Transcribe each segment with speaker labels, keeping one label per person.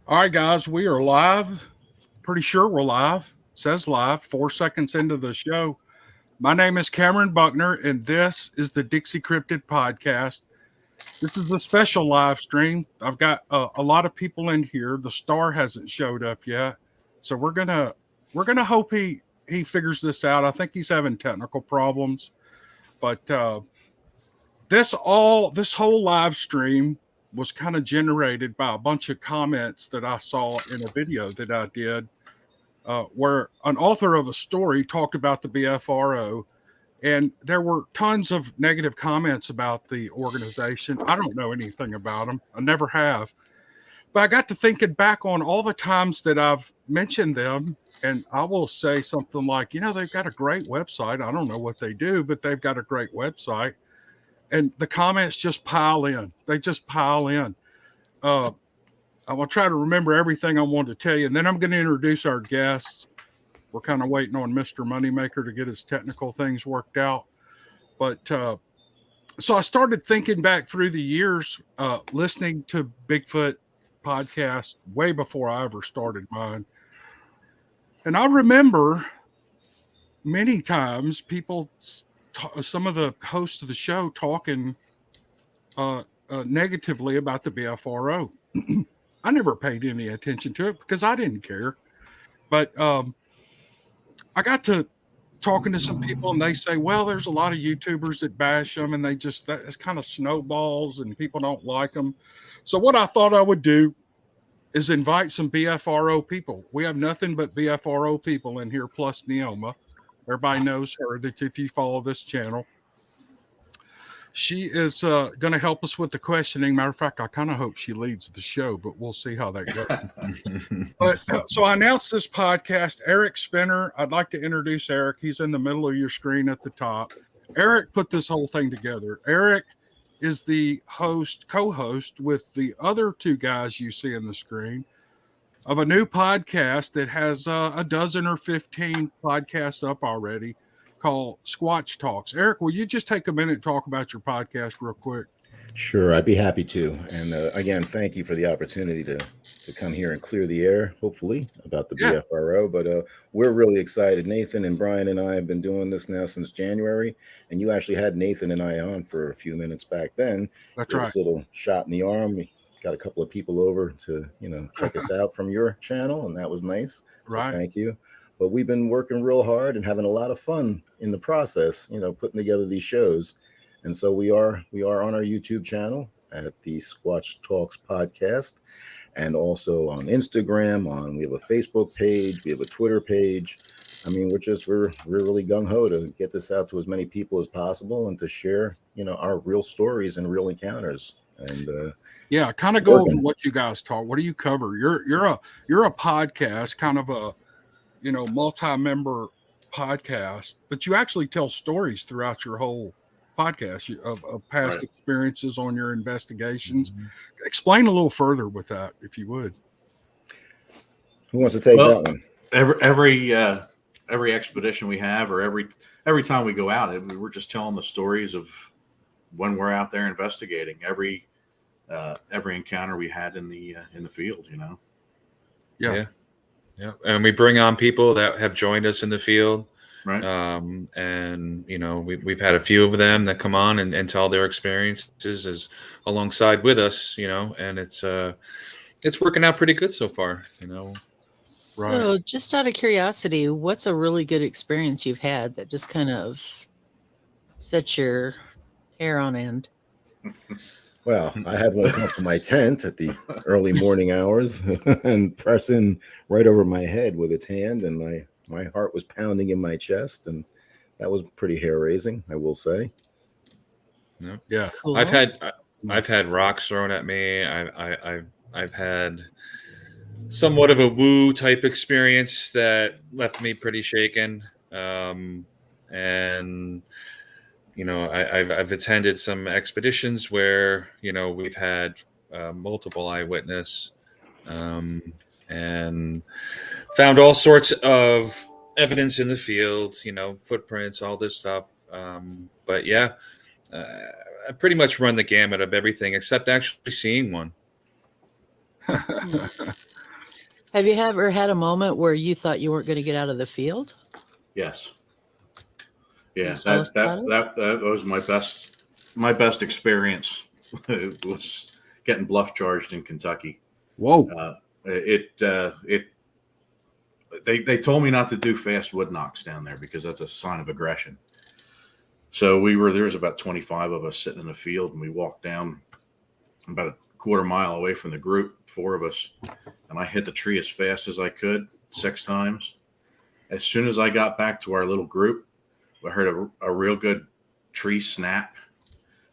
Speaker 1: All right, guys, we are live. Pretty sure we're live. It says live, 4 seconds into the show. My name is Cameron Buckner, and this is the Dixie Cryptid podcast. This is a special live stream. I've got a lot of people in here. The star hasn't showed up yet, so we're gonna hope he figures this out. I think he's having technical problems, but this whole live stream was kind of generated by a bunch of comments that I saw in a video that I did, where an author of a story talked about the BFRO, and there were tons of negative comments about the organization. I don't know anything about them. I never have. But I got to thinking back on all the times that I've mentioned them, and I will say something like, they've got a great website. I don't know what they do, but they've got a great website. And the comments just pile in. They just pile in. I'm going to try to remember everything I wanted to tell you, and then I'm going to introduce our guests. We're kind of waiting on Mr. Moneymaker to get his technical things worked out. But so I started thinking back through the years, listening to Bigfoot podcasts way before I ever started mine. And I remember many times people, some of the hosts of the show talking negatively about the BFRO. I never paid any attention to it because I didn't care. But I got to talking to some people, and they say, well, there's a lot of YouTubers that bash them, and it's kind of snowballs, and people don't like them. So what I thought I would do is invite some BFRO people. We have nothing but BFRO people in here, plus Neoma. Everybody knows her that if you follow this channel. She is going to help us with the questioning. Matter of fact, I kind of hope she leads the show, but we'll see how that goes. But so I announced this podcast, Eric Spinner. I'd like to introduce Eric. He's in the middle of your screen at the top. Eric put this whole thing together. Eric is the co-host with the other two guys you see on the screen of a new podcast that has a dozen or 15 podcasts up already, called Squatch Talks. Eric, will you just take a minute and talk about your podcast real quick?
Speaker 2: Sure, I'd be happy to. And again, thank you for the opportunity to come here and clear the air, hopefully, about the BFRO. But we're really excited. Nathan and Brian and I have been doing this now since January. And you actually had Nathan and I on for a few minutes back then.
Speaker 1: That's right.
Speaker 2: A little shot in the arm. We got a couple of people over to, check us out from your channel. And that was nice. So
Speaker 1: right.
Speaker 2: Thank you. But we've been working real hard and having a lot of fun in the process, putting together these shows. And so we are on our YouTube channel at the Squatch Talks podcast, and also on Instagram. We have a Facebook page, we have a Twitter page. I mean, we're really gung ho to get this out to as many people as possible and to share, our real stories and real encounters. And
Speaker 1: kind of go over what you guys talk. What do you cover? You're a podcast, kind of a multi-member podcast, but you actually tell stories throughout your whole podcast of past experiences on your investigations. Mm-hmm. Explain a little further with that, if you would.
Speaker 2: Who wants to take that one?
Speaker 3: Every expedition we have, or every time we go out, we're just telling the stories of when we're out there investigating. Every encounter we had in the field,
Speaker 4: Yeah, and we bring on people that have joined us in the field,
Speaker 3: right?
Speaker 4: And we've had a few of them that come on and tell their experiences as alongside with us, and it's working out pretty good so far,
Speaker 5: So, just out of curiosity, what's a really good experience you've had that just kind of sets your hair on end?
Speaker 2: Well, I had one come up to my tent at the early morning hours and press in right over my head with its hand, and my heart was pounding in my chest, and that was pretty hair-raising, I will say.
Speaker 4: Yeah, cool. I've had rocks thrown at me. I've had somewhat of a woo type experience that left me pretty shaken, and I've attended some expeditions where, we've had multiple eyewitness and found all sorts of evidence in the field, footprints, all this stuff. But yeah, I pretty much run the gamut of everything except actually seeing one.
Speaker 5: Have you ever had a moment where you thought you weren't going to get out of the field?
Speaker 3: Yes. Yeah,
Speaker 5: Tell us about it?
Speaker 3: that was my best experience. It was getting bluff charged in Kentucky.
Speaker 1: Whoa.
Speaker 3: They told me not to do fast wood knocks down there because that's a sign of aggression. So there was about 25 of us sitting in the field, and we walked down about a quarter mile away from the group, 4 of us, and I hit the tree as fast as I could 6 times. As soon as I got back to our little group, I heard a real good tree snap,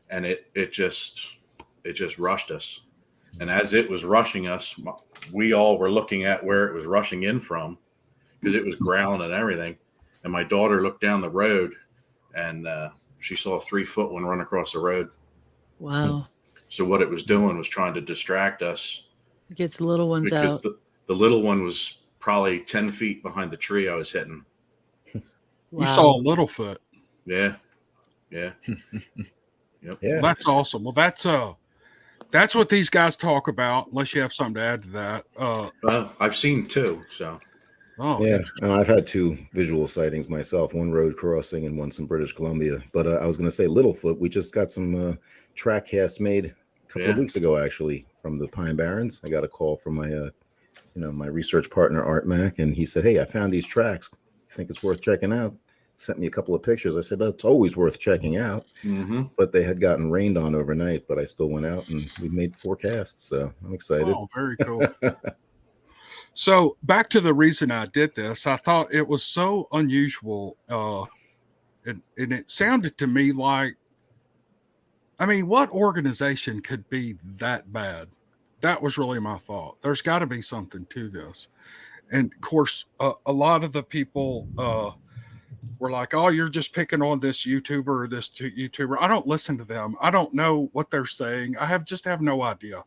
Speaker 3: and it just rushed us. And as it was rushing us, we all were looking at where it was rushing in from because it was growling and everything. And my daughter looked down the road, and she saw a 3-foot one run across the road.
Speaker 5: Wow.
Speaker 3: So what it was doing was trying to distract us.
Speaker 5: Get the little ones out.
Speaker 3: Because the little one was probably 10 feet behind the tree I was hitting.
Speaker 1: You saw a Littlefoot.
Speaker 3: Yeah. Yep.
Speaker 2: Yeah.
Speaker 1: Well, that's awesome. Well, that's what these guys talk about. Unless you have something to add to that.
Speaker 3: Well, I've seen 2, so.
Speaker 1: Oh
Speaker 2: Yeah, and I've had 2 visual sightings myself, one road crossing and once in British Columbia. But I was going to say Littlefoot. We just got some track casts made a couple of weeks ago, actually, from the Pine Barrens. I got a call from my, my research partner, Art Mack, and he said, "Hey, I found these tracks. Think it's worth checking out?" Sent me a couple of pictures. I said, "That's always worth checking out."
Speaker 3: Mm-hmm.
Speaker 2: But they had gotten rained on overnight, but I still went out and we made 4 casts. So I'm excited.
Speaker 1: Oh, very cool. So back to the reason I did this, I thought it was so unusual. And it sounded to me like, I mean, what organization could be that bad? That was really my thought. There's got to be something to this. And of course, a lot of the people were like, "Oh, you're just picking on this YouTuber or this YouTuber." I don't listen to them. I don't know what they're saying. I just have no idea.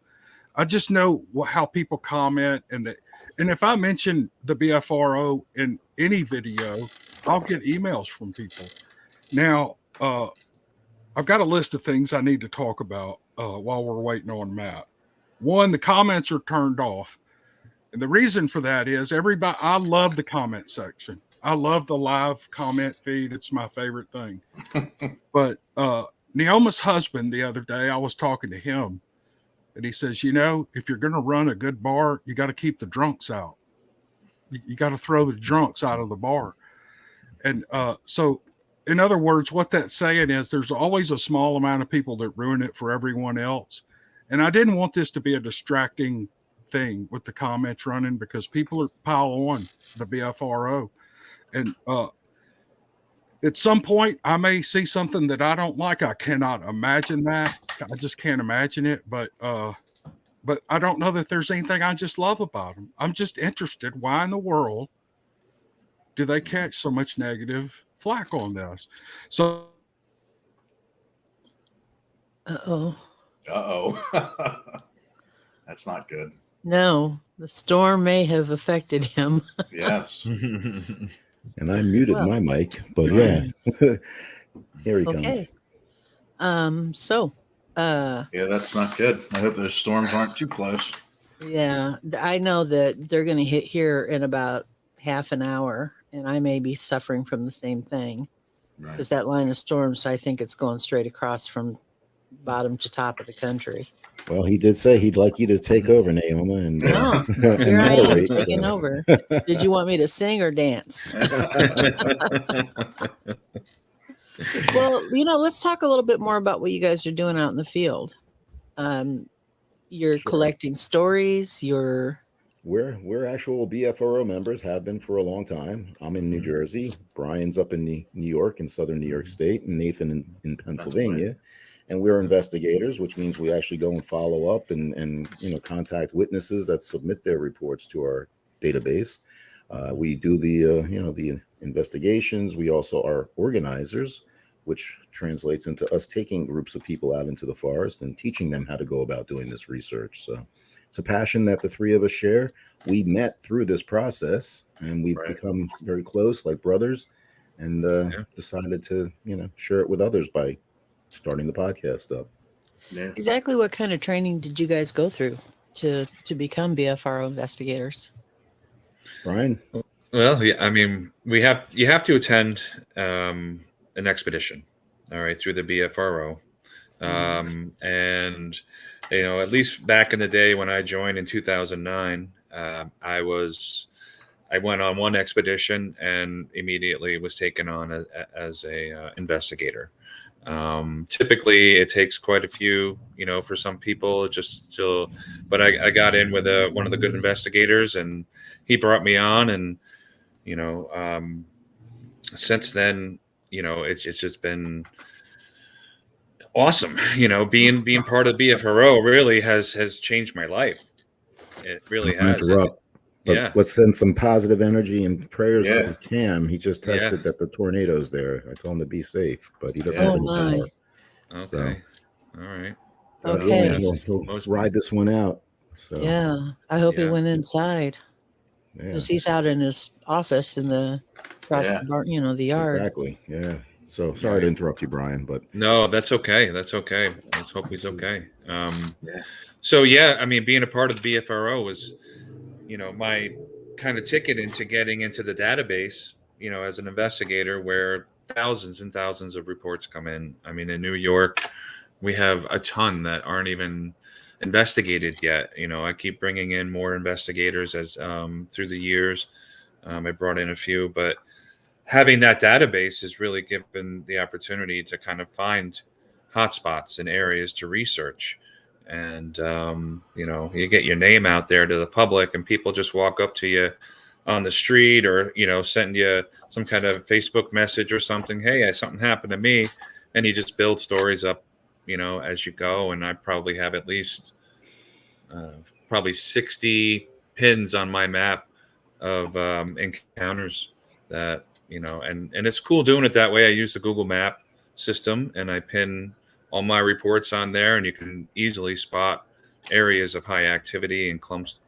Speaker 1: I just know how people comment, and if I mention the BFRO in any video, I'll get emails from people. Now, I've got a list of things I need to talk about while we're waiting on Matt. One, the comments are turned off. And the reason for that is I love the comment section. I love the live comment feed. It's my favorite thing. But Neoma's husband, the other day, I was talking to him, and he says, if you're going to run a good bar, you got to keep the drunks out. You got to throw the drunks out of the bar. And so, in other words, what that's saying is there's always a small amount of people that ruin it for everyone else. And I didn't want this to be a distracting thing with the comments running because people are pile on the BFRO. And at some point, I may see something that I don't like. I cannot imagine that. I just can't imagine it. But I don't know that there's anything I just love about them. I'm just interested. Why in the world do they catch so much negative flack on this? So.
Speaker 5: Uh-oh.
Speaker 3: That's not good.
Speaker 5: No, the storm may have affected him.
Speaker 3: Yes.
Speaker 2: And I muted my mic, but yeah, here he comes.
Speaker 3: Yeah, that's not good. I hope those storms aren't too close.
Speaker 5: Yeah, I know that they're going to hit here in about half an hour, and I may be suffering from the same thing because that line of storms, I think it's going straight across from bottom to top of the country.
Speaker 2: Well, he did say he'd like you to take over, Naoma, and
Speaker 5: here I am taking over. Did you want me to sing or dance? Well, let's talk a little bit more about what you guys are doing out in the field. You're collecting stories.
Speaker 2: We're actual BFRO members, have been for a long time. I'm in New Jersey. Brian's up in New York, in southern New York State, and Nathan in Pennsylvania. And we're investigators, which means we actually go and follow up and contact witnesses that submit their reports to our database. We do the investigations. We also are organizers, which translates into us taking groups of people out into the forest and teaching them how to go about doing this research. So it's a passion that the 3 of us share. We met through this process, and we've become very close, like brothers, and decided to share it with others by starting the podcast up.
Speaker 3: Yeah.
Speaker 5: Exactly what kind of training did you guys go through to become BFRO investigators?
Speaker 2: Brian?
Speaker 4: Well, yeah, I mean, you have to attend an expedition, all right, through the BFRO. And at least back in the day when I joined in 2009, I went on one expedition and immediately was taken on as a investigator. Typically, it takes quite a few, for some people, but I got in with one of the good investigators, and he brought me on, and since then, it's just been awesome. Being part of BFRO really has changed my life. It really
Speaker 2: Not to
Speaker 4: has.
Speaker 2: interrupt, but
Speaker 4: Yeah.
Speaker 2: let's send some positive energy and prayers
Speaker 3: Yeah.
Speaker 2: to Cam. He just
Speaker 4: Yeah.
Speaker 2: tested that the tornado's there. I told him to be safe, but he doesn't
Speaker 3: Yeah.
Speaker 2: have
Speaker 5: Oh
Speaker 2: any
Speaker 5: my.
Speaker 2: power.
Speaker 4: Okay.
Speaker 2: So,
Speaker 4: All right.
Speaker 2: God
Speaker 5: Okay.
Speaker 2: willing, he'll
Speaker 4: Most-
Speaker 2: ride this one out. So
Speaker 5: Yeah. I hope he
Speaker 4: Yeah.
Speaker 5: went inside
Speaker 2: yeah,
Speaker 5: because he's out in his office across
Speaker 3: Yeah.
Speaker 5: the barn, the yard.
Speaker 2: exactly. Yeah. So sorry to interrupt you, Brian, but
Speaker 4: No, that's okay. That's okay. Let's hope he's okay.
Speaker 3: Yeah.
Speaker 4: So yeah, I mean, being a part of the BFRO was, my kind of ticket into getting into the database, as an investigator, where thousands and thousands of reports come in. I mean, in New York, we have a ton that aren't even investigated yet. I keep bringing in more investigators as through the years. I brought in a few, but having that database has really given the opportunity to kind of find hotspots and areas to research. And, you get your name out there to the public, and people just walk up to you on the street, or, send you some kind of Facebook message or something. Hey, something happened to me. And you just build stories up, as you go. And I probably have at least probably 60 pins on my map of encounters that, and it's cool doing it that way. I use the Google Map system, and I pin all my reports on there, and you can easily spot areas of high activity and clumps,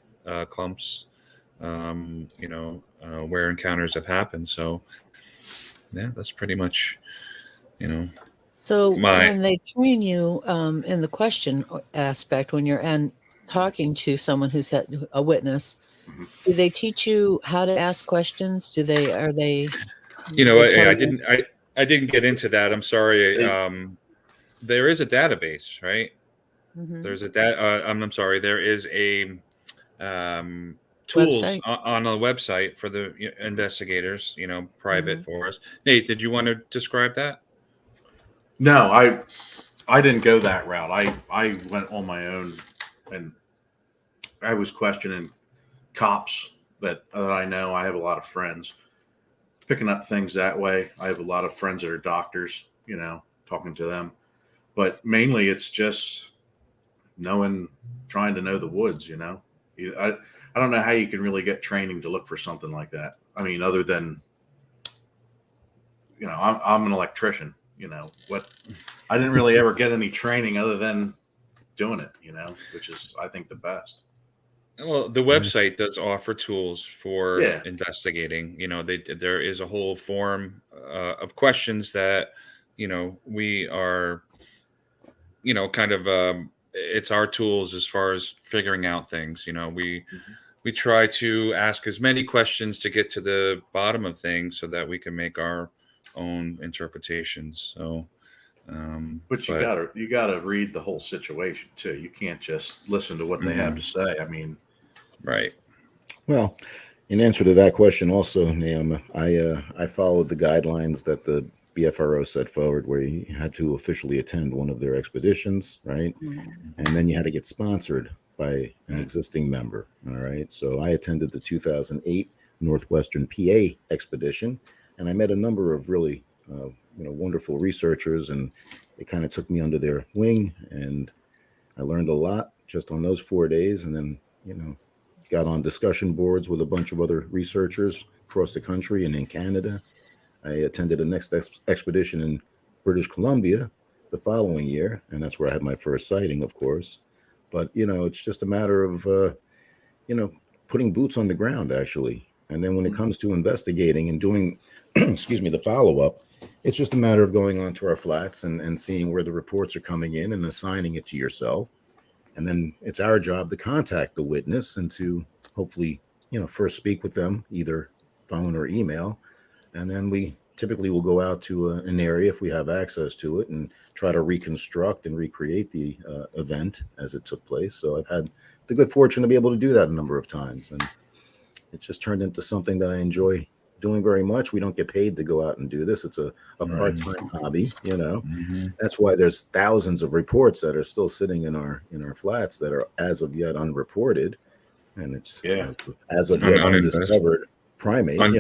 Speaker 4: where encounters have happened. So yeah, that's pretty much,
Speaker 5: So
Speaker 4: My-
Speaker 5: when they train you in the question aspect, when you're talking to someone who's a witness,
Speaker 3: Mhm.
Speaker 5: do they teach you how to ask questions? Are they?
Speaker 4: I didn't get into that. I'm sorry. There is a database, right?
Speaker 5: Mhm.
Speaker 4: There's I'm sorry. There is a tools
Speaker 5: Website?
Speaker 4: on a website for the investigators, private
Speaker 5: Mhm.
Speaker 4: for us. Nate, did you want to describe that?
Speaker 3: No, I didn't go that route. I went on my own, and I was questioning cops that I know. I have a lot of friends picking up things that way. I have a lot of friends that are doctors, talking to them. But mainly it's just trying to know the woods, I don't know how you can really get training to look for something like that. I mean, other than, I'm an electrician, I didn't really ever get any training other than doing it, which is, I think, the best.
Speaker 4: Well, the website does offer tools for
Speaker 3: Yeah.
Speaker 4: investigating. There is a whole form of questions that, we are, kind of, it's our tools as far as figuring out things. We try to ask as many questions to get to the bottom of things so that we can make our own interpretations. So,
Speaker 3: But you gotta read the whole situation too. You can't just listen to what they have to say. I mean,
Speaker 4: right.
Speaker 2: well, in answer to that question, also, Naomi, I followed the guidelines that the BFRO set forward, where you had to officially attend one of their expeditions, right? And then you had to get sponsored by an existing member. All right. So I attended the 2008 Northwestern PA expedition, and I met a number of really, wonderful researchers, and they kind of took me under their wing, and I learned a lot just on those 4 days. And then, got on discussion boards with a bunch of other researchers across the country and in Canada. I attended a next expedition in British Columbia the following year, and that's where I had my first sighting, of course. But, it's just a matter of, putting boots on the ground, actually. And then when it comes to investigating and doing, the follow-up, it's just a matter of going onto our flats and seeing where the reports are coming in and assigning it to yourself. And then it's our job to contact the witness and to hopefully first speak with them, either phone or email. And then we typically will go out to an area if we have access to it and try to reconstruct and recreate the event as it took place. So I've had the good fortune to be able to do that a number of times. And it's just turned into something that I enjoy doing very much. We don't get paid to go out and do this. It's a part-time hobby, That's why there's thousands of reports that are still sitting in our flats that are as of yet unreported. And it's as of yet undiscovered primate,
Speaker 5: But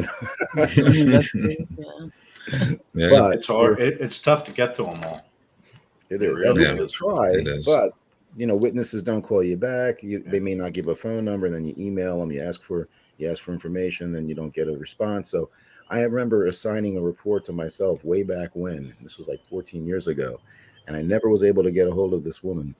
Speaker 3: it's hard. It's tough to get to them all.
Speaker 2: It is.
Speaker 3: Really
Speaker 2: is. Try, but witnesses don't call you back. They may not give a phone number, and then you email them. You ask for information, and you don't get a response. So I remember assigning a report to myself way back when. This was like 14 years ago, and I never was able to get a hold of this woman.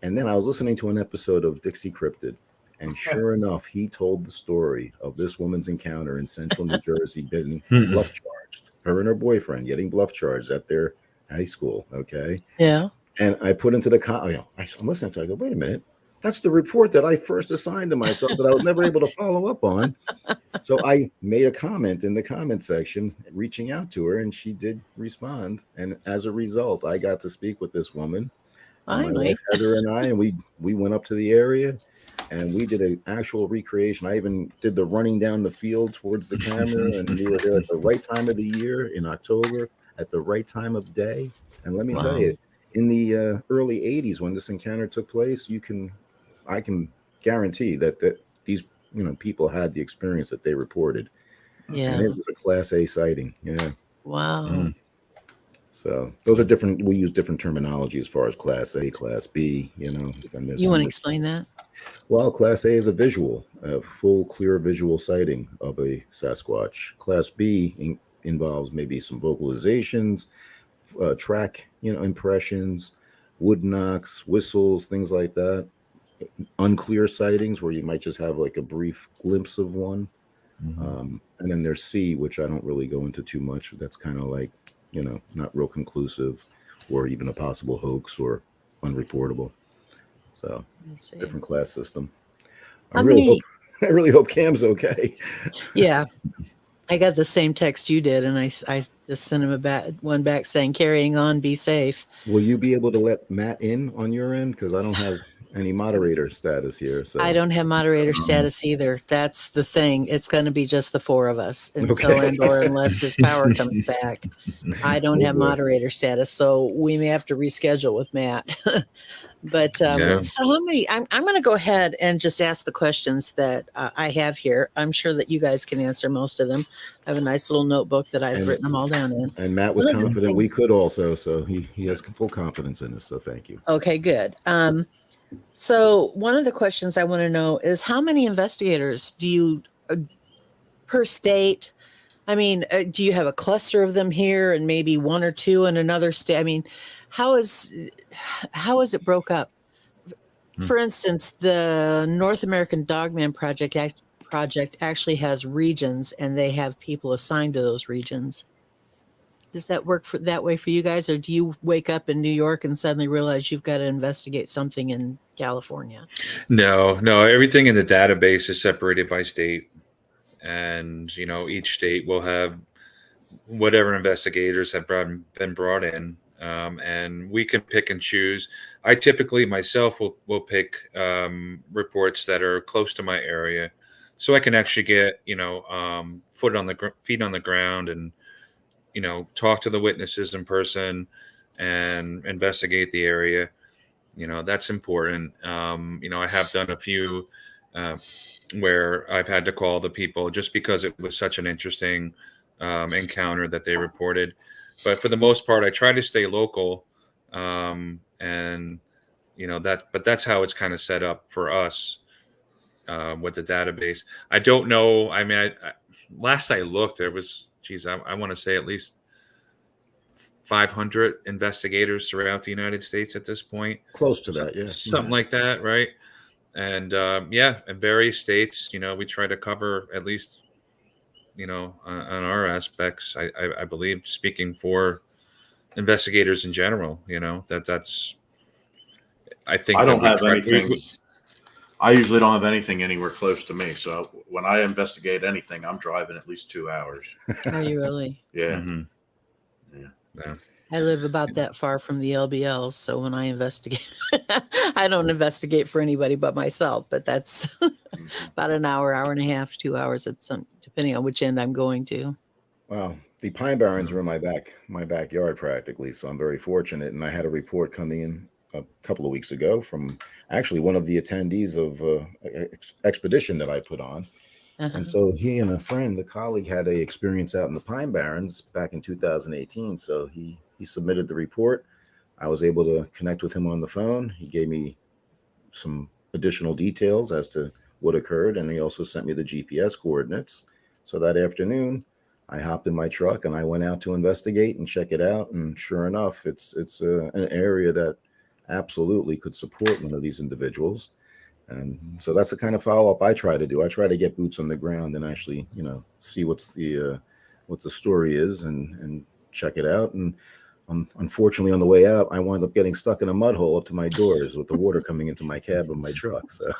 Speaker 2: And then I was listening to an episode of Dixie-cryptid. And sure enough, he told the story of this woman's encounter in central New Jersey getting bluff charged. Her and her boyfriend getting bluff charged at their high school. Okay.
Speaker 5: Yeah.
Speaker 2: And I put into the I'm listening to it. I go, wait a minute. That's the report that I first assigned to myself that I was never able to follow up on. So I made a comment in the comment section reaching out to her, and she did respond. And as a result, I got to speak with this woman. My wife Heather and I, and we went up to the area. And we did an actual recreation. I even did the running down the field towards the camera. And we were there at the right time of the year in October, at the right time of day. And let me tell you, in the early 80s, when this encounter took place, I can guarantee that these people had the experience that they reported.
Speaker 5: Yeah.
Speaker 2: And it was a Class A sighting. Yeah.
Speaker 5: Wow.
Speaker 2: So those are different. We use different terminology as far as Class A, Class B. You
Speaker 5: want to explain that?
Speaker 2: Well, Class A is a full, clear visual sighting of a Sasquatch. Class B involves maybe some vocalizations, track, impressions, wood knocks, whistles, things like that. Unclear sightings where you might just have like a brief glimpse of one. And then there's C, which I don't really go into too much. That's kind of like, not real conclusive or even a possible hoax or unreportable. So different class system. I really hope Cam's okay.
Speaker 5: Yeah. I got the same text you did, and I just sent him one back saying, carrying on, be safe.
Speaker 2: Will you be able to let Matt in on your end? Because I don't have any moderator status here. So
Speaker 5: I don't have moderator status either. That's the thing. It's going to be just the four of us unless his power comes back. I don't have moderator status, so we may have to reschedule with Matt. But so how many? I'm going to go ahead and just ask the questions that I have here. I'm sure that you guys can answer most of them. I have a nice little notebook that I've written them all down in.
Speaker 2: And Matt was confident we could also, so he has full confidence in us. So thank you.
Speaker 5: Okay, good. So one of the questions I want to know is how many investigators do you per state? I mean, do you have a cluster of them here and maybe one or two in another state? I mean, how is it broke up? For instance, the North American Dogman Project actually has regions, and they have people assigned to those regions. Does that work that way for you guys, or do you wake up in New York and suddenly realize you've got to investigate something in California?
Speaker 4: No. Everything in the database is separated by state, and each state will have whatever investigators have been brought in, and we can pick and choose. I typically myself will pick reports that are close to my area, so I can actually get feet on the ground and talk to the witnesses in person and investigate the area. That's important. I have done a few where I've had to call the people just because it was such an interesting encounter that they reported. But for the most part, I try to stay local. But that's how it's kind of set up for us with the database. I don't know. I mean, last I looked, there was, I want to say at least 500 investigators throughout the United States at this point.
Speaker 2: Close to that, yeah.
Speaker 4: Something like that, right? And in various states, we try to cover at least, on our aspects. I believe, speaking for investigators in general, that's. I think
Speaker 3: I don't have anything. I usually don't have anything anywhere close to me. So when I investigate anything, I'm driving at least 2 hours.
Speaker 5: Are you really?
Speaker 3: Yeah.
Speaker 4: Mm-hmm.
Speaker 3: Yeah.
Speaker 5: I live about that far from the LBL, so when I investigate, I don't investigate for anybody but myself. But that's about an hour, hour and a half, 2 hours at some, depending on which end I'm going to.
Speaker 2: Wow. The Pine Barrens are in my backyard practically. So I'm very fortunate. And I had a report coming in a couple of weeks ago from actually one of the attendees of expedition that I put on. And so he and a friend, a colleague, had a experience out in the Pine Barrens back in 2018. So he submitted the report. I was able to connect with him on the phone. He gave me some additional details as to what occurred, and he also sent me the GPS coordinates. So that afternoon, I hopped in my truck and I went out to investigate and check it out. And sure enough, it's an area that absolutely could support one of these individuals. And so that's the kind of follow-up I try to do. I try to get boots on the ground and actually, see what the story is and check it out. And unfortunately, on the way out, I wound up getting stuck in a mud hole up to my doors with the water coming into my cab of my truck. So,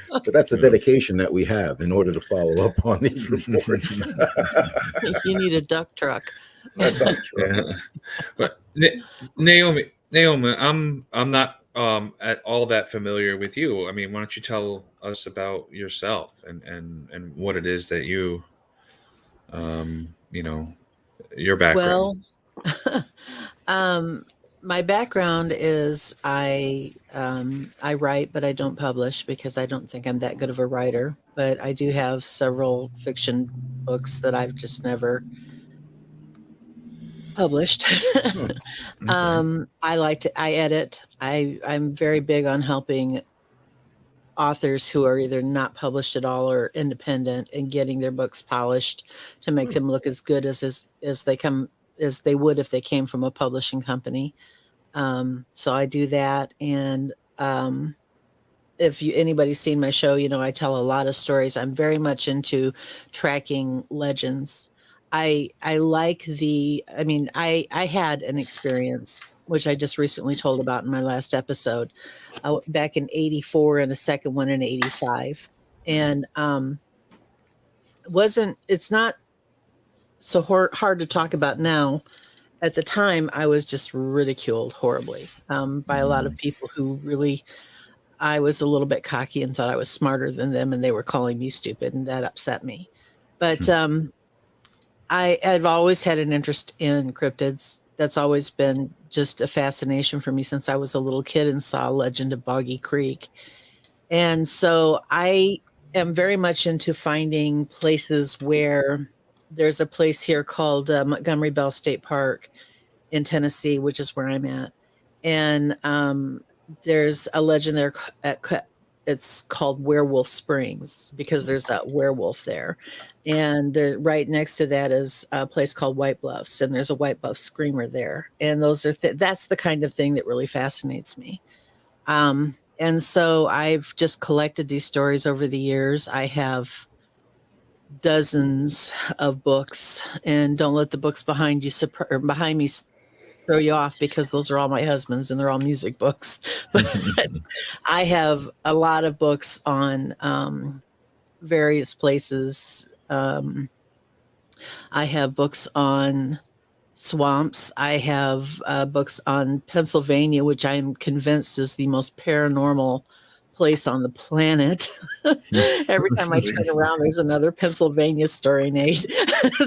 Speaker 2: but that's the dedication that we have in order to follow up on these reports.
Speaker 5: You need a duck truck.
Speaker 2: A duck truck.
Speaker 4: Yeah. But Naomi, I'm not at all that familiar with you. I mean, why don't you tell us about yourself and what it is that you, your background.
Speaker 5: Well, my background is I write, but I don't publish because I don't think I'm that good of a writer. But I do have several fiction books that I've just never published. I edit. I'm very big on helping authors who are either not published at all or independent and getting their books polished to make them look as good as they would if they came from a publishing company. So I do that. And if anybody's seen my show, I tell a lot of stories. I'm very much into tracking legends. I had an experience, which I just recently told about in my last episode, back in 84 and a second one in 85. And it's not so hard to talk about now. At the time, I was just ridiculed horribly by a lot of people who really, I was a little bit cocky and thought I was smarter than them, and they were calling me stupid, and that upset me. But I've always had an interest in cryptids. That's always been just a fascination for me since I was a little kid and saw Legend of Boggy Creek. And so I am very much into finding places where there's a place here called Montgomery Bell State Park in Tennessee, which is where I'm at. And there's a legend there it's called Werewolf Springs because there's a werewolf there. And right next to that is a place called White Bluffs, and there's a White Bluff screamer there. And those are that's the kind of thing that really fascinates me. And so I've just collected these stories over the years. I have dozens of books, and don't let the books behind me throw you off, because those are all my husband's and they're all music books. But I have a lot of books on various places. I have books on swamps. I have books on Pennsylvania, which I am convinced is the most paranormal place on the planet. Every time I turn around, there's another Pennsylvania story, Nate.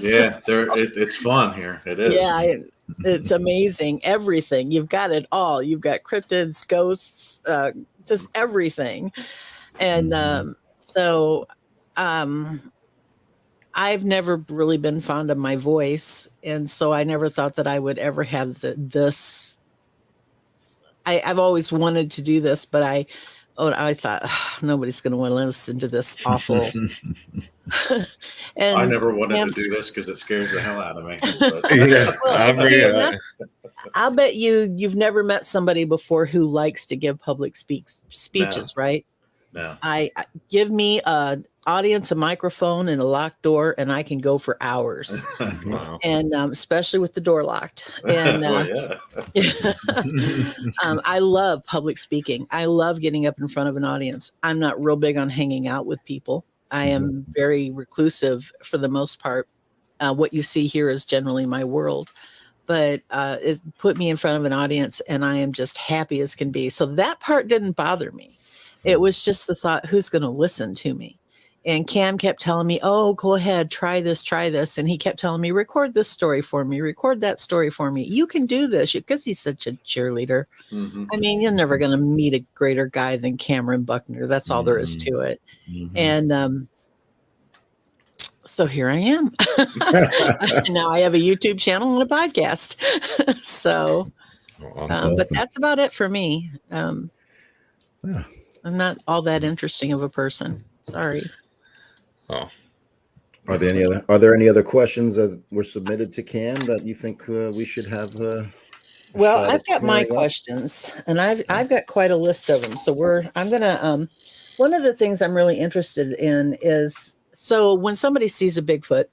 Speaker 3: Yeah, it's fun here. It is.
Speaker 5: Yeah, it's amazing. Everything. You've got it all. You've got cryptids, ghosts, just everything. And so I've never really been fond of my voice. And so I never thought that I would ever have this. I've always wanted to do this, but I thought nobody's going to want to listen to this awful. And
Speaker 3: I never wanted to do this because it scares the hell out of me.
Speaker 5: I'll bet you've never met somebody before who likes to give public speeches, right?
Speaker 3: No.
Speaker 5: I give me a audience, a microphone, and a locked door, and I can go for hours.
Speaker 4: Wow.
Speaker 5: And especially with the door locked. And
Speaker 3: Well, yeah.
Speaker 5: I love public speaking. I love getting up in front of an audience. I'm not real big on hanging out with people. I am very reclusive for the most part. What you see here is generally my world. But it put me in front of an audience, and I am just happy as can be. So that part didn't bother me. It was just the thought, who's going to listen to me? And Cam kept telling me, oh, go ahead, try this. And he kept telling me, record this story for me, record that story for me. You can do this, because he's such a cheerleader.
Speaker 3: Mm-hmm.
Speaker 5: I mean, you're never going to meet a greater guy than Cameron Buckner. That's all there is to it. And so here I am. Now I have a YouTube channel and a podcast. So,
Speaker 4: Awesome.
Speaker 5: but that's about it for me. I'm not all that interesting of a person. Sorry.
Speaker 4: Oh,
Speaker 2: Are there any other questions that were submitted to Cam that you think we should have?
Speaker 5: Well, I've got my questions, and I've got quite a list of them. So I'm gonna one of the things I'm really interested in is, so when somebody sees a Bigfoot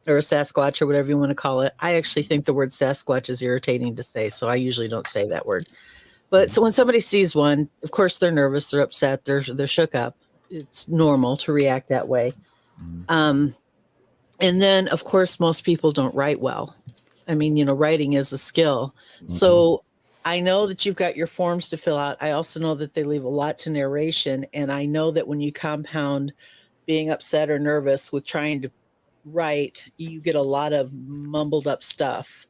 Speaker 5: or a Sasquatch or whatever you want to call it, I actually think the word Sasquatch is irritating to say, so I usually don't say that word. But so when somebody sees one, of course they're nervous, they're upset, they're shook up. It's normal to react that way. And then, of course, most people don't write well. I mean, writing is a skill. So I know that you've got your forms to fill out. I also know that they leave a lot to narration. And I know that when you compound being upset or nervous with trying to write, you get a lot of mumbled up stuff.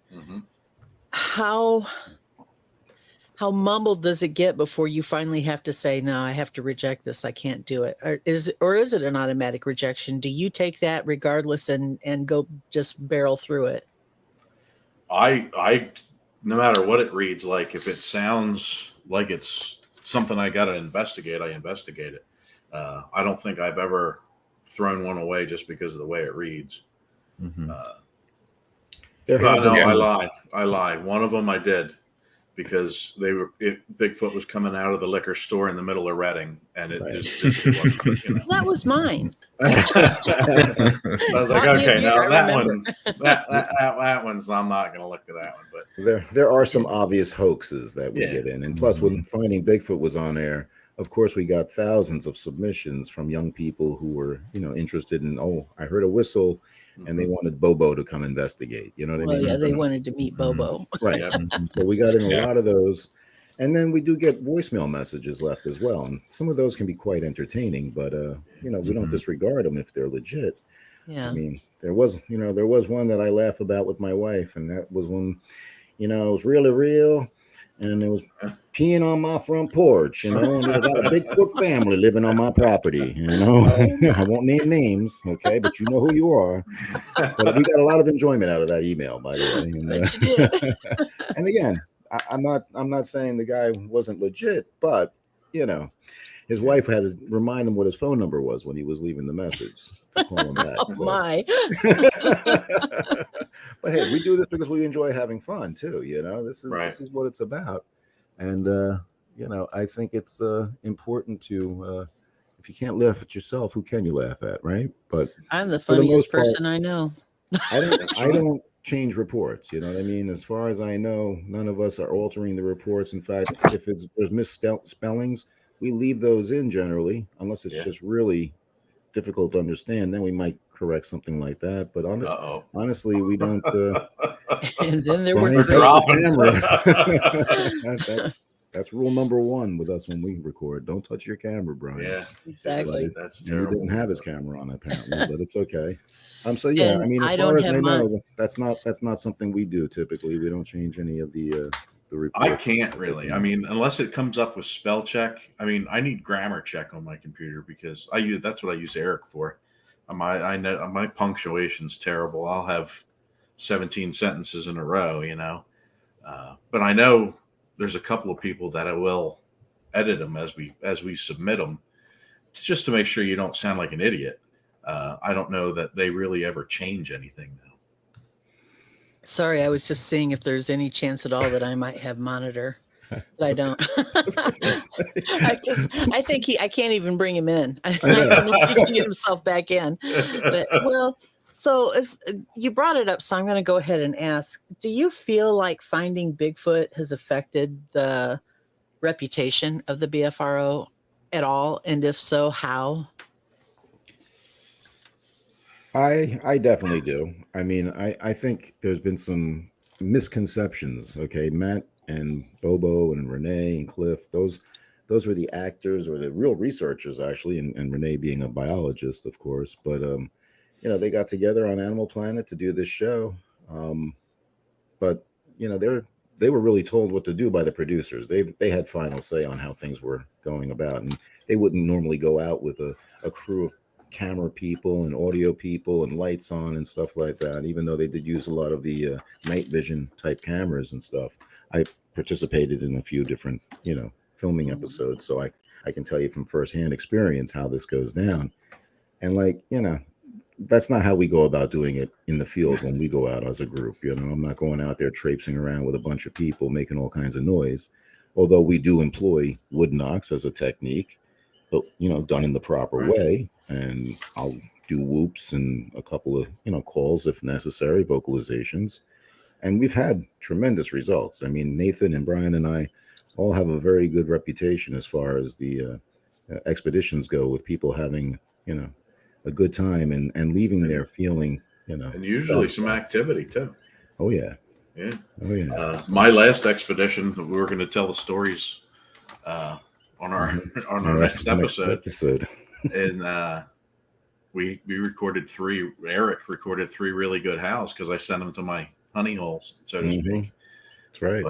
Speaker 5: How mumbled does it get before you finally have to say, no, I have to reject this, I can't do it? Or is it an automatic rejection? Do you take that regardless and go just barrel through it?
Speaker 3: I no matter what it reads like, if it sounds like it's something I got to investigate, I investigate it. I don't think I've ever thrown one away just because of the way it reads. I lie. One of them I did, because Bigfoot was coming out of the liquor store in the middle of Reading, and it just wasn't,
Speaker 5: That was mine.
Speaker 3: I was like, okay, now that one's, I'm not going to look at that one. But
Speaker 2: there are some obvious hoaxes that we get in, and plus, when Finding Bigfoot was on air, of course, we got thousands of submissions from young people who were, interested in, I heard a whistle, and they wanted Bobo to come investigate. You know what I mean?
Speaker 5: Yeah, they wanted to meet Bobo.
Speaker 2: Right. So we got in a lot of those. And then we do get voicemail messages left as well. And some of those can be quite entertaining, but, we don't disregard them if they're legit.
Speaker 5: Yeah.
Speaker 2: I mean, there was one that I laugh about with my wife, and that was when, it was really real. And it was peeing on my front porch, and I got a Bigfoot family living on my property, I won't name names, okay, but you know who you are. But we got a lot of enjoyment out of that email, by the way. And again, I'm not saying the guy wasn't legit, but his wife had to remind him what his phone number was when he was leaving the message to call him back.
Speaker 5: My.
Speaker 2: But hey, we do this because we enjoy having fun too. This is what it's about. And I think it's important to if you can't laugh at yourself, who can you laugh at, right? But
Speaker 5: I'm the funniest person I know.
Speaker 2: I don't change reports. You know what I mean? As far as I know, none of us are altering the reports. In fact, if there's misspellings, we leave those in generally, unless it's just really difficult to understand. Then we might correct something like that. But honestly, we don't.
Speaker 5: And then there
Speaker 2: Brian
Speaker 5: were
Speaker 2: touched the camera. That's rule number one with us when we record. Don't touch your camera, Brian.
Speaker 3: Yeah,
Speaker 5: exactly.
Speaker 3: That's
Speaker 2: terrible. He didn't have his camera on apparently, but it's okay. So yeah,
Speaker 5: And
Speaker 2: I mean, as
Speaker 5: I
Speaker 2: far
Speaker 5: don't
Speaker 2: as I
Speaker 5: have
Speaker 2: know, that's not something we do typically. We don't change any of the reports.
Speaker 3: I can't really. I mean, unless it comes up with spell check. I mean, I need grammar check on my computer because that's what I use Eric for. I know my punctuation's terrible. I'll have 17 sentences in a row, but I know there's a couple of people that I will edit them as we submit them. It's just to make sure you don't sound like an idiot. I don't know that they really ever change anything though.
Speaker 5: Sorry, I was just seeing if there's any chance at all that I might have monitor. I don't. I think I can't even bring him in. I
Speaker 2: I know.
Speaker 5: don't know if he can get himself back in. But well, so as you brought it up, so I'm going to go ahead and ask: do you feel like finding Bigfoot has affected the reputation of the BFRO at all? And if so, how?
Speaker 2: I definitely do. I mean, I think there's been some misconceptions. Okay, Matt and Bobo and Renee and Cliff, those were the actors or the real researchers actually, and Renee being a biologist, of course. But they got together on Animal Planet to do this show. But they were really told what to do by the producers. They had final say on how things were going about, and they wouldn't normally go out with a crew of camera people and audio people and lights on and stuff like that, even though they did use a lot of the night vision type cameras and stuff. I participated in a few different filming episodes, so I can tell you from firsthand experience how this goes down. And that's not how we go about doing it in the field when we go out as a group. I'm not going out there traipsing around with a bunch of people making all kinds of noise, although we do employ wood knocks as a technique, but done in the proper way. And I'll do whoops and a couple of calls if necessary, vocalizations, and we've had tremendous results. I mean, Nathan and Brian and I all have a very good reputation as far as the expeditions go, with people having a good time and leaving there feeling
Speaker 3: and usually some activity too.
Speaker 2: Oh yeah.
Speaker 3: Oh yeah. My last expedition, we were going to tell the stories on our next episode. And we recorded Eric recorded 3 really good howls because I sent them to my honey holes, so to speak.
Speaker 2: That's right.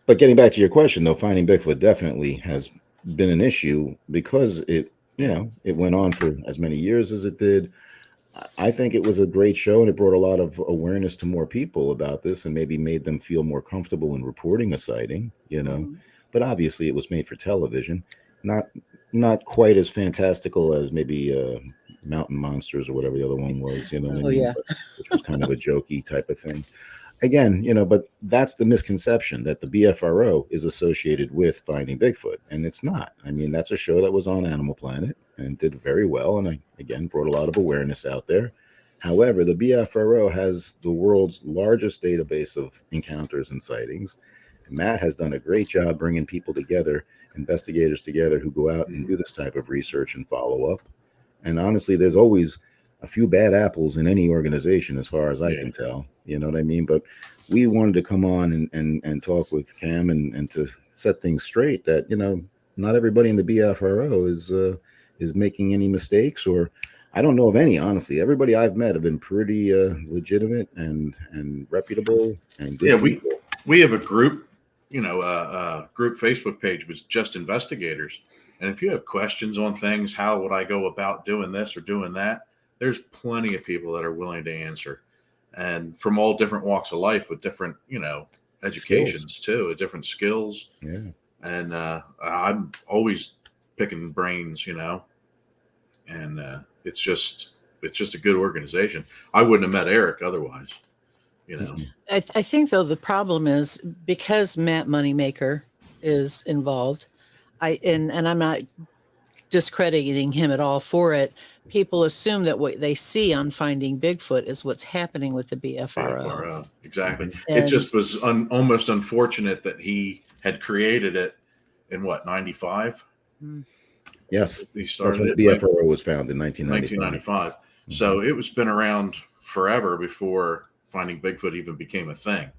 Speaker 3: But
Speaker 2: getting back to your question though, finding Bigfoot definitely has been an issue because it went on for as many years as it did. I think it was a great show, and it brought a lot of awareness to more people about this and maybe made them feel more comfortable in reporting a sighting, But obviously it was made for television, not quite as fantastical as maybe Mountain Monsters or whatever the other one was, which was kind of a jokey type of thing. Again, but that's the misconception, that the BFRO is associated with finding Bigfoot, and it's not. I mean, that's a show that was on Animal Planet and did very well, and again brought a lot of awareness out there. However, the BFRO has the world's largest database of encounters and sightings. Matt has done a great job bringing people together, investigators together, who go out and do this type of research and follow up. And honestly, there's always a few bad apples in any organization, as far as I can tell. You know what I mean? But we wanted to come on and talk with Cam and to set things straight that, not everybody in the BFRO is making any mistakes, or I don't know of any, honestly. Everybody I've met have been pretty legitimate and reputable and good people.
Speaker 3: We have a group, group Facebook page was just investigators. And if you have questions on things, how would I go about doing this or doing that? There's plenty of people that are willing to answer, and from all different walks of life with different, educations too, different skills.
Speaker 2: Yeah.
Speaker 3: And I'm always picking brains, and it's just a good organization. I wouldn't have met Eric otherwise,
Speaker 5: I think though the problem is because Matt Moneymaker is involved, and I'm not discrediting him at all for it. People assume that what they see on Finding Bigfoot is what's happening with the BFRO.
Speaker 3: Exactly. It just was almost unfortunate that he had created it in 95?
Speaker 2: Yes.
Speaker 3: He started it.
Speaker 2: BFRO was found in 1995.
Speaker 3: So it was been around forever before Finding Bigfoot even became a thing,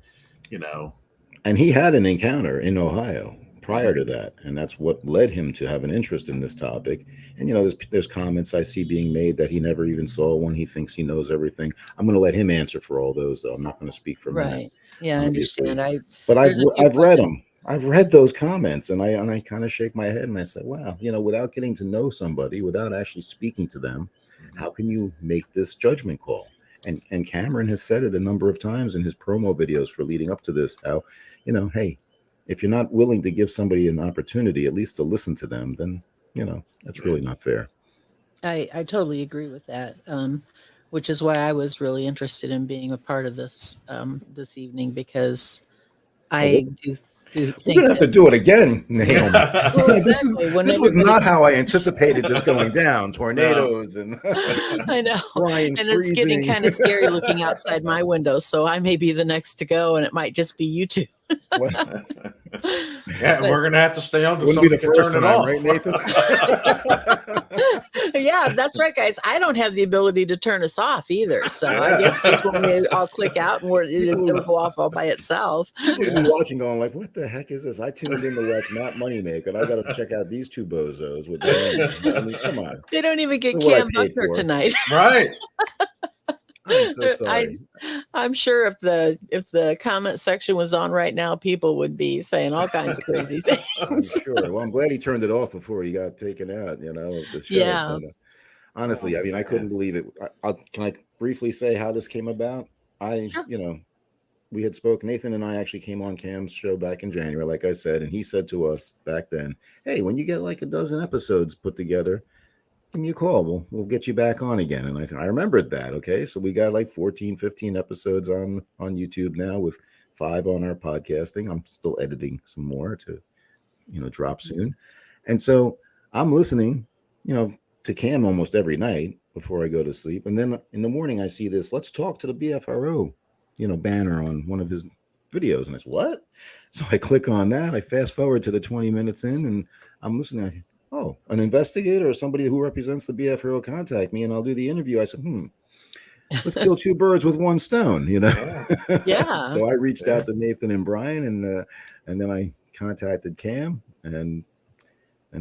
Speaker 2: And he had an encounter in Ohio prior to that, and that's what led him to have an interest in this topic. And there's comments I see being made that he never even saw one. He thinks he knows everything. I'm going to let him answer for all those, though. I'm not going to speak for
Speaker 5: Matt. Yeah,
Speaker 2: obviously.
Speaker 5: I understand.
Speaker 2: But I've read them. I've read those comments, and I kind of shake my head and I say, wow, without getting to know somebody, without actually speaking to them, how can you make this judgment call? And Cameron has said it a number of times in his promo videos for leading up to this, how, hey, if you're not willing to give somebody an opportunity, at least to listen to them, then, that's really not fair.
Speaker 5: I totally agree with that, which is why I was really interested in being a part of this this evening, because I do.
Speaker 2: We're gonna have to do it again, Naomi.
Speaker 5: Well, exactly.
Speaker 2: This was not how I anticipated this going down. Tornadoes and
Speaker 5: I know,
Speaker 2: Brian
Speaker 5: and it's getting
Speaker 2: freezing.
Speaker 5: kind of scary looking outside my window. So I may be the next to go, and it might just be you two.
Speaker 3: Yeah,
Speaker 5: But-
Speaker 3: we're gonna have to stay on to
Speaker 2: Wouldn't be
Speaker 3: somebody
Speaker 2: the
Speaker 3: can
Speaker 2: first
Speaker 3: turn it
Speaker 2: time,
Speaker 3: off,
Speaker 2: right, Nathan?
Speaker 5: Yeah, that's right, guys. I don't have the ability to turn us off either. So I guess just when we all click out and it'll go off all by itself.
Speaker 2: People will be watching, going like, "What the heck is this?" I tuned in to watch Matt Moneymaker, and I got to check out these two bozos with Naomi. I mean, come on.
Speaker 5: They don't even get
Speaker 2: Look what I
Speaker 5: Cam
Speaker 2: paid
Speaker 5: Buckner
Speaker 2: for.
Speaker 5: tonight.
Speaker 3: right?
Speaker 2: I'm so sorry.
Speaker 5: I'm sure if the comment section was on right now, people would be saying all kinds of crazy
Speaker 2: I'm
Speaker 5: things.
Speaker 2: sure. Well, I'm glad he turned it off before he got taken out, of the show.
Speaker 5: Yeah.
Speaker 2: But, honestly, I mean, I couldn't believe it. Can I briefly say how this came about?
Speaker 5: Sure.
Speaker 2: We had spoke. Nathan and I actually came on Cam's show back in January, like I said, and he said to us back then, "Hey, when you get like a dozen episodes put together, give me a call. We'll get you back on again." And I remembered that. Okay. So we got like 14, 15 episodes on YouTube now, with 5 on our podcasting. I'm still editing some more to, drop soon. And so I'm listening, to Cam almost every night before I go to sleep. And then in the morning I see this, "Let's talk to the BFRO, banner on one of his videos." And I said, "What?" So I click on that. I fast forward to the 20 minutes in, and I'm listening. "Oh, an investigator or somebody who represents the BFRO contact me and I'll do the interview." I said, let's kill 2 birds with 1 stone,
Speaker 5: Yeah.
Speaker 2: So I reached out to Nathan and Brian, and then I contacted Cam, and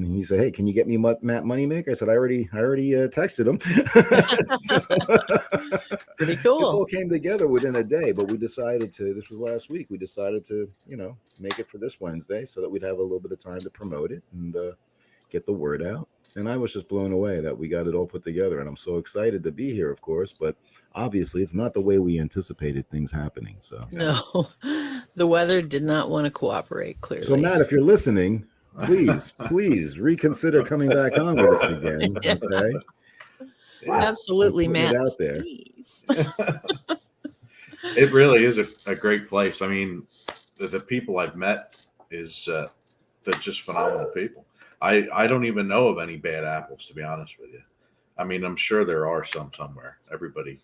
Speaker 2: he said, "Hey, can you get me Matt Moneymaker?" I said, I already texted him.
Speaker 5: Pretty
Speaker 2: This
Speaker 5: cool.
Speaker 2: all came together within a day, but we decided this was last week. We decided to, make it for this Wednesday so that we'd have a little bit of time to promote it and get the word out. And I was just blown away that we got it all put together. And I'm so excited to be here, of course. But obviously, it's not the way we anticipated things happening. So
Speaker 5: No, the weather did not want to cooperate, clearly.
Speaker 2: So Matt, if you're listening, please reconsider coming back on with us again.
Speaker 5: Yeah.
Speaker 2: Okay.
Speaker 5: Absolutely,
Speaker 2: I'm putting it
Speaker 5: Matt.
Speaker 2: out there.
Speaker 5: Please.
Speaker 3: It really is a great place. I mean, the people I've met they're just phenomenal people. I don't even know of any bad apples, to be honest with you. I mean, I'm sure there are some somewhere. Everybody,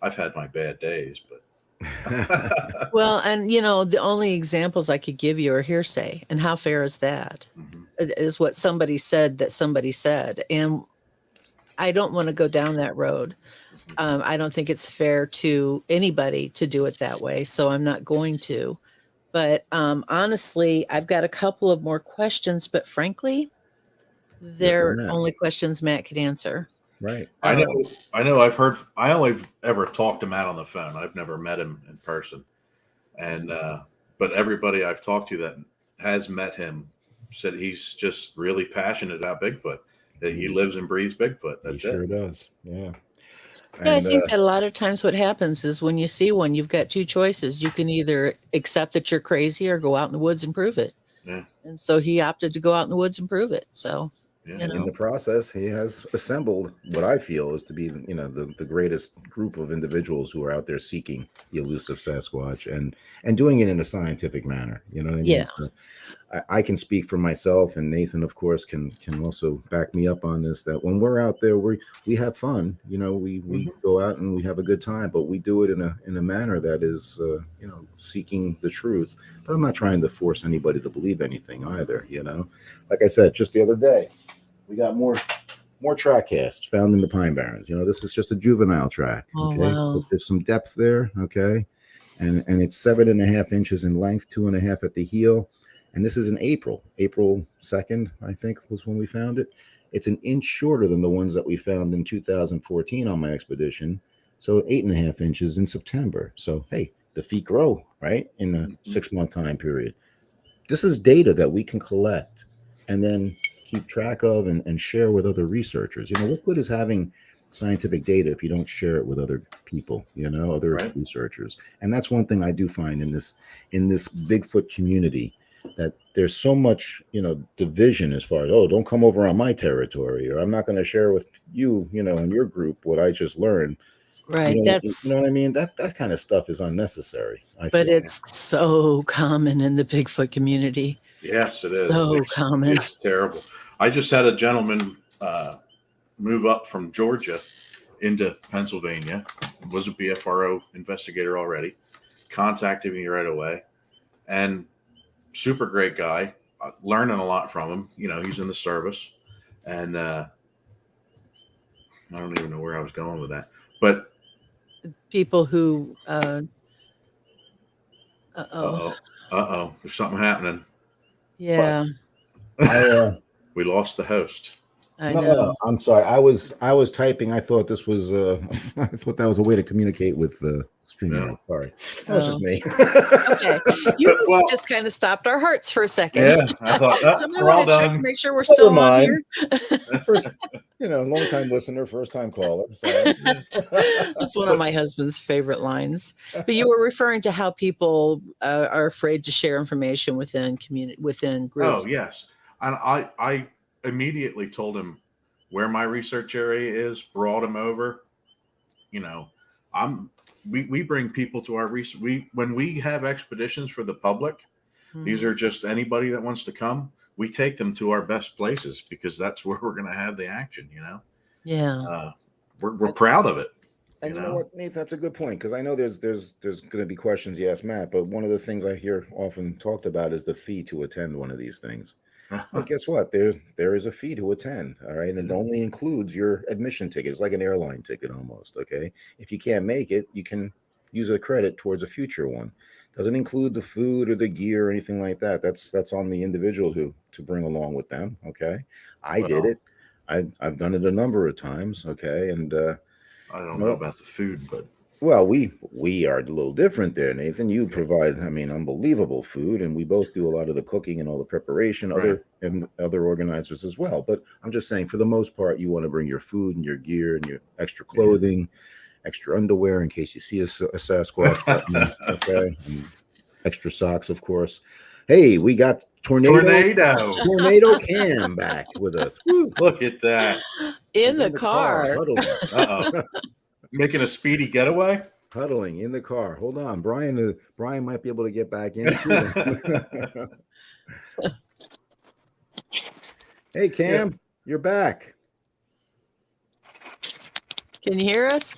Speaker 3: I've had my bad days, but
Speaker 5: Well, and the only examples I could give you are hearsay, and how fair is that?
Speaker 3: Mhm.
Speaker 5: It is what somebody said that somebody said, and I don't want to go down that road. I don't think it's fair to anybody to do it that way, so I'm not going to. But honestly, I've got a couple of more questions, but frankly, they're
Speaker 2: Matt.
Speaker 5: only questions Matt could answer.
Speaker 2: Right.
Speaker 3: I know. I've heard. I only ever talked to Matt on the phone. I've never met him in person, and but everybody I've talked to that has met him said he's just really passionate about Bigfoot. That he lives and breathes Bigfoot. That's
Speaker 2: he sure
Speaker 3: it.
Speaker 2: does. Yeah.
Speaker 5: Yeah, I
Speaker 2: And,
Speaker 5: think that a lot of times what happens is when you see one, you've got 2 choices. You can either accept that you're crazy or go out in the woods and prove it.
Speaker 3: Yeah.
Speaker 5: And so he opted to go out in the woods and prove it. So,
Speaker 3: Yeah.
Speaker 2: in the process, he has assembled what I feel is to be, the greatest group of individuals who are out there seeking the elusive Sasquatch and doing it in a scientific manner. You know what I mean?
Speaker 5: Yeah.
Speaker 2: So I can speak for myself, and Nathan, of course, can also back me up on this. That when we're out there, we have fun. We go out and we have a good time, but we do it in a manner that is, seeking the truth. But I'm not trying to force anybody to believe anything either. Like I said, just the other day, we got more track casts found in the Pine Barrens. This is just a juvenile track.
Speaker 5: Oh,
Speaker 2: Okay,
Speaker 5: wow.
Speaker 2: but there's some depth there. Okay, and it's 7.5 inches in length, 2.5 at the heel. And this is in April 2nd, I think was when we found it. It's an inch shorter than the ones that we found in 2014 on my expedition. So 8.5 inches in September. So, hey, the feet grow, right? In the 6-month time period. This is data that we can collect and then keep track of and share with other researchers. What good is having scientific data if you don't share it with other people, other
Speaker 3: Right.
Speaker 2: researchers? And that's one thing I do find in this Bigfoot community, that there's so much, division as far as, oh, don't come over on my territory, or I'm not going to share with you, in your group what I just learned.
Speaker 5: Right.
Speaker 2: You
Speaker 5: That's
Speaker 2: know what I mean? That kind of stuff is unnecessary.
Speaker 5: but it's so common in the Bigfoot community.
Speaker 3: Yes, it is.
Speaker 5: So common.
Speaker 3: It's terrible. I just had a gentleman move up from Georgia into Pennsylvania. Was a BFRO investigator already. Contacted me right away, and super great guy. Learning a lot from him. You know, he's in the service, and I don't even know where I was going with that, but
Speaker 5: people who
Speaker 3: there's something happening.
Speaker 5: Yeah.
Speaker 3: We lost the host.
Speaker 5: I know.
Speaker 2: I'm sorry. I was typing. I thought this was I thought that was a way to communicate with the streamer.
Speaker 3: No.
Speaker 2: Sorry. That was just me.
Speaker 5: Okay. You just kind of stopped our hearts for a second.
Speaker 3: Yeah. I thought
Speaker 5: Somebody
Speaker 3: we're all
Speaker 5: want to check
Speaker 3: done.
Speaker 5: to make sure we're still on here.
Speaker 2: First, long time listener, first time caller. Sorry.
Speaker 5: That's one of my husband's favorite lines. But you were referring to how people are afraid to share information within groups.
Speaker 3: Oh, yes. And I immediately told him where my research area is, brought him over. We bring people to our research. When we have expeditions for the public, these are just anybody that wants to come. We take them to our best places because that's where we're going to have the action.
Speaker 5: Yeah.
Speaker 3: We're proud of it.
Speaker 2: And you know what, Nate, that's a good point, because I know there's going to be questions you ask Matt, but one of the things I hear often talked about is the fee to attend one of these things. But guess what? There is a fee to attend, all right? And it only includes your admission ticket. It's like an airline ticket almost, okay? If you can't make it, you can use a credit towards a future one. Doesn't include the food or the gear or anything like that. That's on the individual to bring along with them, okay? I did it. I've done it a number of times, okay? And
Speaker 3: I don't know about the food, but
Speaker 2: well, we are a little different there, Nathan. You provide, unbelievable food, and we both do a lot of the cooking and all the preparation.
Speaker 3: Right.
Speaker 2: Other organizers as well. But I'm just saying, for the most part, you want to bring your food and your gear and your extra clothing, extra underwear in case you see a Sasquatch, okay, and extra socks, of course. Hey, we got Tornado Cam back with us. Woo.
Speaker 3: Look at that.
Speaker 5: In the car.
Speaker 3: Uh-oh. Making a speedy getaway?
Speaker 2: Huddling in the car. Hold on. Brian might be able to get back in. Hey, Cam, you're back.
Speaker 5: Can you hear us?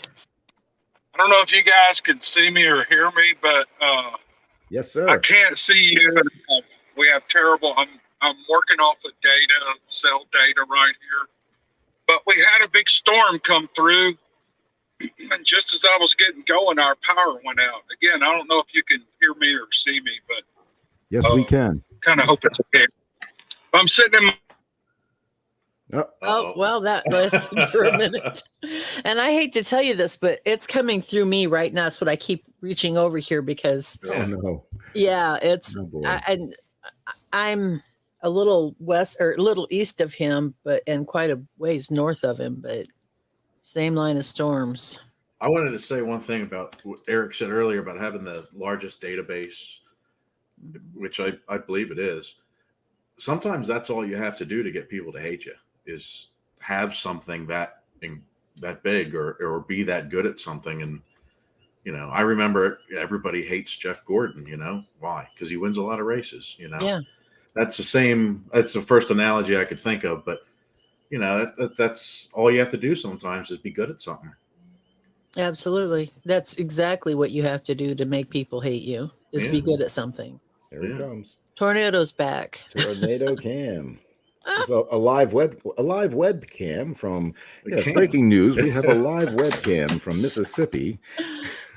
Speaker 1: I don't know if you guys can see me or hear me, but
Speaker 2: yes, sir.
Speaker 1: I can't see you. We have terrible. I'm working off of cell data right here. But we had a big storm come through. And just as I was getting going, our power went out. Again, I don't know if you can hear me or see me, but
Speaker 2: yes, we can.
Speaker 1: Kind of hope it's okay. I'm sitting in.
Speaker 5: Well, that lasted for a minute. And I hate to tell you this, but it's coming through me right now. That's what I keep reaching over here because.
Speaker 2: Oh no.
Speaker 5: Yeah, it's. I'm a little west or a little east of him, and quite a ways north of him, but. Same line of storms.
Speaker 3: I wanted to say one thing about what Eric said earlier about having the largest database, which I believe it is. Sometimes that's all you have to do to get people to hate you is have something that big or be that good at something. And, I remember everybody hates Jeff Gordon, why? Because he wins a lot of races,
Speaker 5: Yeah.
Speaker 3: That's the first analogy I could think of, but that's all you have to do sometimes is be good at something.
Speaker 5: Absolutely. That's exactly what you have to do to make people hate you is be good at something.
Speaker 2: Here he comes.
Speaker 5: Tornado's back.
Speaker 2: Tornado Cam. So a live webcam from breaking news. We have a live webcam from Mississippi.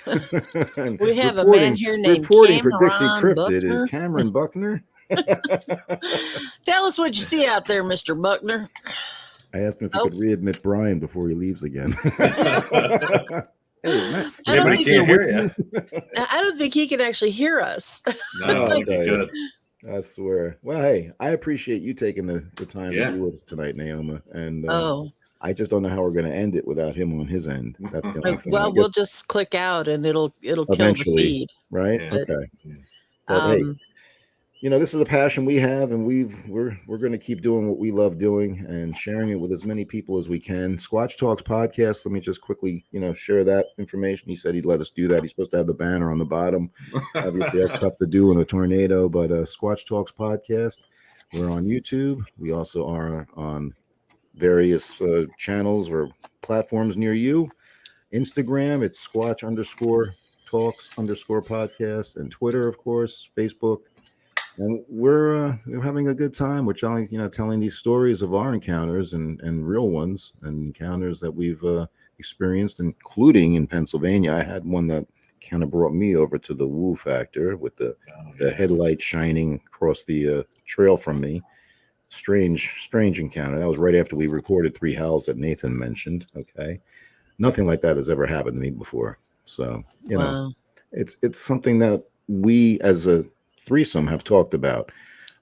Speaker 5: We have a man here named
Speaker 2: reporting for
Speaker 5: Cameron
Speaker 2: Dixie Cryptid
Speaker 5: Buckner.
Speaker 2: is Cameron Buckner.
Speaker 5: Tell us what you see out there, Mr. Buckner.
Speaker 2: I asked him if he could readmit Brian before he leaves again.
Speaker 5: I don't think he can actually hear us.
Speaker 3: No, he could.
Speaker 2: I swear. Well, hey, I appreciate you taking the time to be with us tonight, Naoma. And I just don't know how we're going to end it without him on his end. That's the only thing.
Speaker 5: Well, we'll just click out and it'll kill the feed.
Speaker 2: Right?
Speaker 5: But,
Speaker 2: okay. But hey, this is a passion we have, and we're going to keep doing what we love doing and sharing it with as many people as we can. Squatch Talks podcast. Let me just quickly, share that information. He said he'd let us do that. He's supposed to have the banner on the bottom. Obviously, that's tough to do in a tornado, but Squatch Talks podcast. We're on YouTube. We also are on various channels or platforms near you. Instagram, it's Squatch_Talks_podcast, and Twitter, of course, Facebook. And we're having a good time. We're telling these stories of our encounters and real ones, and encounters that we've experienced, including in Pennsylvania. I had one that kind of brought me over to the woo factor with the headlight shining across the trail from me. Strange encounter. That was right after we recorded 3 howls that Nathan mentioned. Okay, nothing like that has ever happened to me before. So
Speaker 5: Wow.
Speaker 2: it's something that we as a threesome have talked about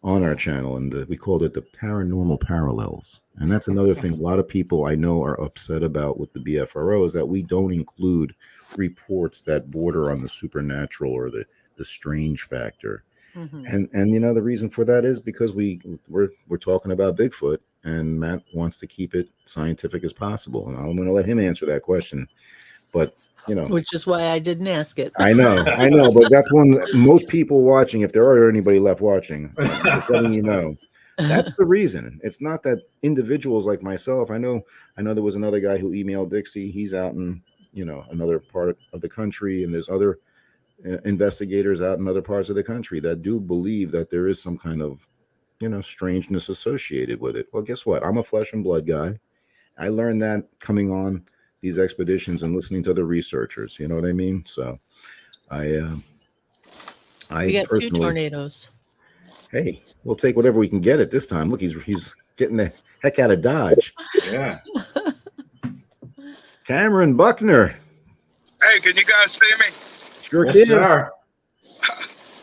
Speaker 2: on our channel, and we called it the paranormal parallels. And that's another thing a lot of people I know are upset about with the BFRO, is that we don't include reports that border on the supernatural or the strange factor.
Speaker 5: Mm-hmm.
Speaker 2: And the reason for that is because we're talking about Bigfoot, and Matt wants to keep it scientific as possible, and I'm going to let him answer that question. But
Speaker 5: which is why I didn't ask it.
Speaker 2: I know, but that's one most people watching, if there are anybody left watching, just letting you know, that's the reason. It's not that individuals like myself. I know there was another guy who emailed Dixie. He's out in another part of the country, and there's other investigators out in other parts of the country that do believe that there is some kind of strangeness associated with it. Well, guess what? I'm a flesh and blood guy. I learned that coming on these expeditions and listening to the researchers, you know what I mean? So we
Speaker 5: got 2 tornadoes.
Speaker 2: Hey, we'll take whatever we can get at this time. Look, he's getting the heck out of Dodge.
Speaker 3: Yeah.
Speaker 2: Cameron Buckner.
Speaker 1: Hey, can you guys see me?
Speaker 2: Sure
Speaker 3: Yes,
Speaker 2: can.
Speaker 3: sir.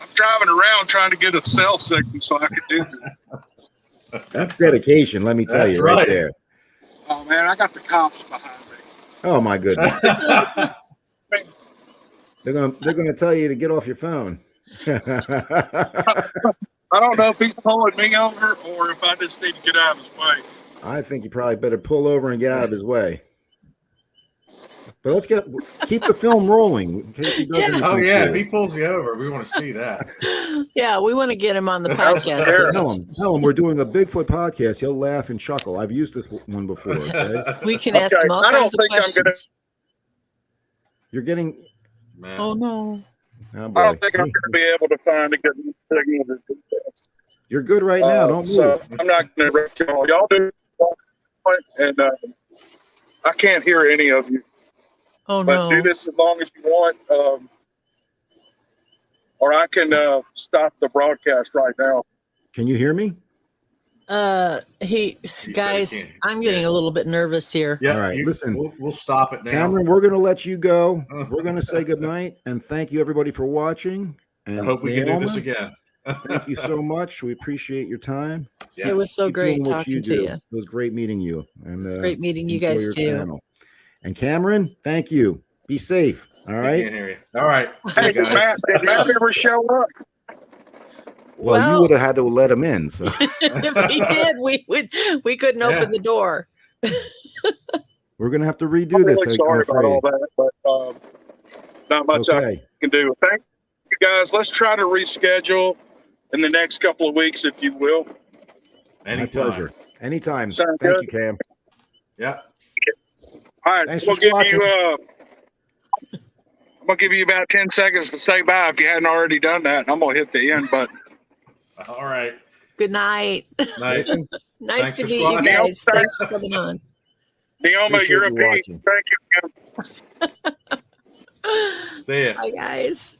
Speaker 1: I'm driving around trying to get a cell signal so I can do this.
Speaker 2: That's dedication, let me tell
Speaker 3: That's
Speaker 2: you, right
Speaker 3: right.
Speaker 2: there.
Speaker 1: Oh man, I got the cops behind me.
Speaker 2: Oh my goodness. They're gonna tell you to get off your phone.
Speaker 1: I don't know if he's pulling me over or if I just need to get out of his way.
Speaker 2: I think you probably better pull over and get out of his way. But let's keep the film rolling in case he doesn't.
Speaker 3: Oh yeah, if he pulls you over, we want to see that.
Speaker 5: Yeah, we want to get him on the podcast.
Speaker 2: Tell him we're doing a Bigfoot podcast. He'll laugh and chuckle. I've used this one before. Okay?
Speaker 5: We can ask him all kinds of questions.
Speaker 2: You're getting.
Speaker 3: Man.
Speaker 5: Oh no.
Speaker 2: Oh,
Speaker 1: I don't think I'm going to be able to find a good signal.
Speaker 2: You're good right now. Don't move.
Speaker 1: So I'm not going to wreck y'all. Y'all do, and I can't hear any of you.
Speaker 5: Oh
Speaker 1: But
Speaker 5: no.
Speaker 1: do this as long as you want, or I can stop the broadcast right now.
Speaker 2: Can you hear me?
Speaker 5: Guys, I'm getting a little bit nervous here.
Speaker 3: Yeah.
Speaker 2: All right, listen.
Speaker 3: We'll stop it now.
Speaker 2: Cameron, we're going to let you go. We're going to say goodnight, and thank you everybody for watching. And
Speaker 3: I hope we can do this again.
Speaker 2: Thank you so much. We appreciate your time.
Speaker 3: Yeah.
Speaker 5: It was so
Speaker 2: Keep
Speaker 5: great
Speaker 2: doing what
Speaker 5: talking to you.
Speaker 2: It was great meeting you. And
Speaker 5: It's great meeting you
Speaker 2: enjoy
Speaker 5: guys
Speaker 2: your
Speaker 5: too.
Speaker 2: channel. And Cameron, thank you. Be safe. All
Speaker 3: I
Speaker 2: right.
Speaker 3: can't hear you. All right. See
Speaker 1: Hey,
Speaker 3: you guys.
Speaker 1: did Matt ever show up?
Speaker 2: Well, you would have had to let him in. So
Speaker 5: If he did, we couldn't open the door.
Speaker 2: we're going to have to redo
Speaker 1: I'm
Speaker 2: this.
Speaker 1: really sorry about all that, but not much I can do. Thank you guys. Let's try to reschedule in the next couple of weeks, if you will.
Speaker 2: My pleasure. Anytime.
Speaker 1: Sound
Speaker 2: Thank
Speaker 1: good?
Speaker 2: you, Cam.
Speaker 3: Yeah.
Speaker 1: All right,
Speaker 2: Thanks
Speaker 1: we'll
Speaker 2: for
Speaker 1: give
Speaker 2: watching.
Speaker 1: you. I'm gonna give you about 10 seconds to say bye if you hadn't already done that. I'm gonna hit the end button.
Speaker 3: All right.
Speaker 5: Good night.
Speaker 3: Night.
Speaker 5: Nice
Speaker 3: Thanks
Speaker 5: to
Speaker 3: for
Speaker 5: meet you
Speaker 3: watching.
Speaker 5: guys. Thanks for coming on.
Speaker 1: Neoma,
Speaker 2: Appreciate
Speaker 1: you're a
Speaker 2: you
Speaker 1: piece. Thank you.
Speaker 3: See ya.
Speaker 5: Bye, guys.